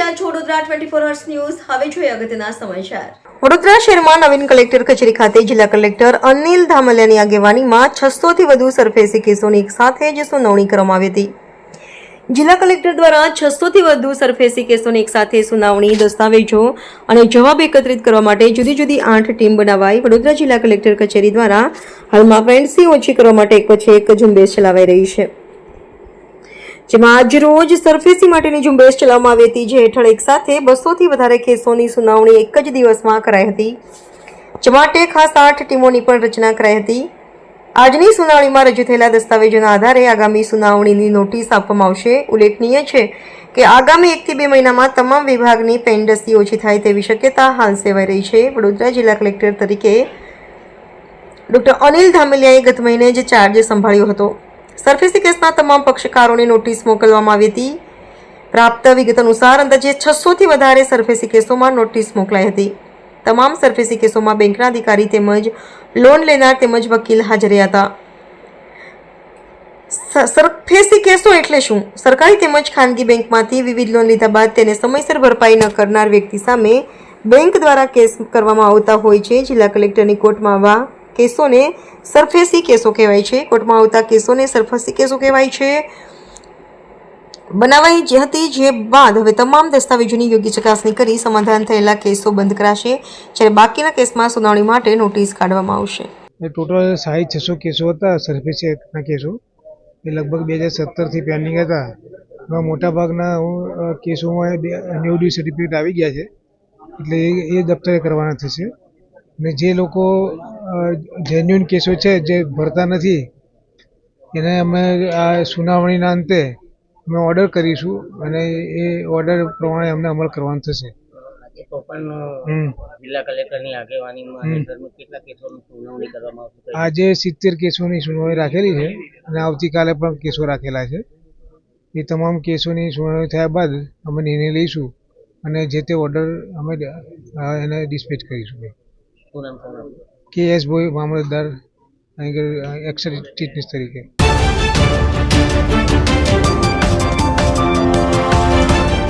રહ્યા છો Vadodara 24 hours news. હવે જોઈએ અગત્યના સમાચાર। વડોદરા શહેરમાં નવીન કલેક્ટર કચેરી ખાતે જિલ્લા કલેક્ટર અનિલ ધામલિયાની આગેવાનીમાં 600 થી વધુ સરફેસી કેસોની એક સાથે જ સુનાવણી કરવામાં આવી હતી। જિલ્લા કલેક્ટર દ્વારા 600 થી વધુ સરફેસી કેસોની એક સાથે સુનાવણી, દસ્તાવેજો અને જવાબ એકત્રિત કરવા માટે જુદી જુદી 8 ટીમ બનાવાઈ વડોદરા જિલ્લા કલેક્ટર કચેરી દ્વારા હાલમાં પેન્ડસી ઓછી કરવા માટે એક પછી એક ઝુંબેશ ચલાવાઈ રહી છે, જેમાં આજ રોજ સરફેસી માટેની ઝુંબેશ ચલાવવામાં આવી હતી, જે હેઠળ એક સાથે 200 થી વધારે કેસોની સુનાવણી એક જ દિવસમાં કરાઈ હતી, જે માટે ખાસ 8 ટીમોની પણ રચના કરાઈ હતી। આજની સુનાવણીમાં રજૂ થયેલા દસ્તાવેજોના આધારે આગામી સુનાવણીની નોટિસ આપવામાં આવશે। ઉલ્લેખનીય છે કે આગામી 1 થી 2 મહિનામાં તમામ વિભાગની પેન્ડસી ઓછી થાય તેવી શક્યતા હાલ સેવાઈ રહી છે। વડોદરા જિલ્લા કલેક્ટર તરીકે ડોક્ટર અનિલ ધામલિયાએ ગત મહિને જ ચાર્જ સંભાળ્યો હતો। સરફેસી કેસના તમામ પક્ષકારોને નોટિસ મોકલવામાં આવી હતી। પ્રાપ્ત વિગત અનુસાર અંદાજે 600 થી વધારે સરફેસી કેસોમાં નોટિસ મોકલાઈ હતી। તમામ સરફેસી કેસોમાં બેંકના અધિકારી તેમજ લોન લેનાર તેમજ વકીલ હાજર રહ્યા હતા। સરફેસી કેસો એટલે શું? સરકારી તેમજ ખાનગી બેંકમાંથી વિવિધ લોન લીધા બાદ તેને સમયસર ભરપાઈ ન કરનાર વ્યક્તિ સામે બેંક દ્વારા કેસ કરવામાં આવતા હોય છે। જિલ્લા કલેક્ટરની કોર્ટમાં આવા કેસોને સરફેસી કેસો કહેવાય છે। કોર્ટમાં આવતા કેસોને સરફેસી કેસો કહેવાય છે। બનાવાઈ હતી, જે બાદ હવે તમામ દસ્તાવેજોની યોગ્ય ચકાસણી કરી સમાધાન થયેલા કેસો બંધ કરાશે, જ્યારે બાકીના કેસમાં સુનાવણી માટે નોટિસ કાઢવામાં આવશે। ટોટલ 600 કેસો હતા સરફેસીના કેસો, એ લગભગ 2017 થી પેન્ડિંગ હતા। એમાં મોટાભાગના કેસોમાં ન્યૂ ડ્યુ સર્ટિફિકેટ આવી ગયા છે, એટલે એ દફતરે કરવાના થશે। અને જે લોકો જેન્યુઅન કેસો છે જે ભરતા નથી, એને અમે આ સુનાવણીના અંતે અમે ઓર્ડર કરીશું અને એ ઓર્ડર પ્રમાણે અમને અમલ કરવાનો થશે। તો પણ જિલ્લા કલેક્ટરની આગેવાનીમાં કેટલા કેસોની સુનાવણી કરવામાં આવશે? આજે 70 કેસોની સુનાવણી રાખેલી છે અને આવતીકાલે પણ કેસો રાખેલા છે। એ તમામ કેસોની સુનાવણી થયા બાદ અમે નિર્ણય લઈશું અને જે તે ઓર્ડર અમે એને ડિસ્પેચ કરીશું। શું નામ છે? KS ભોઈ, મામલતદાર એક્શન ચીફ તરીકે।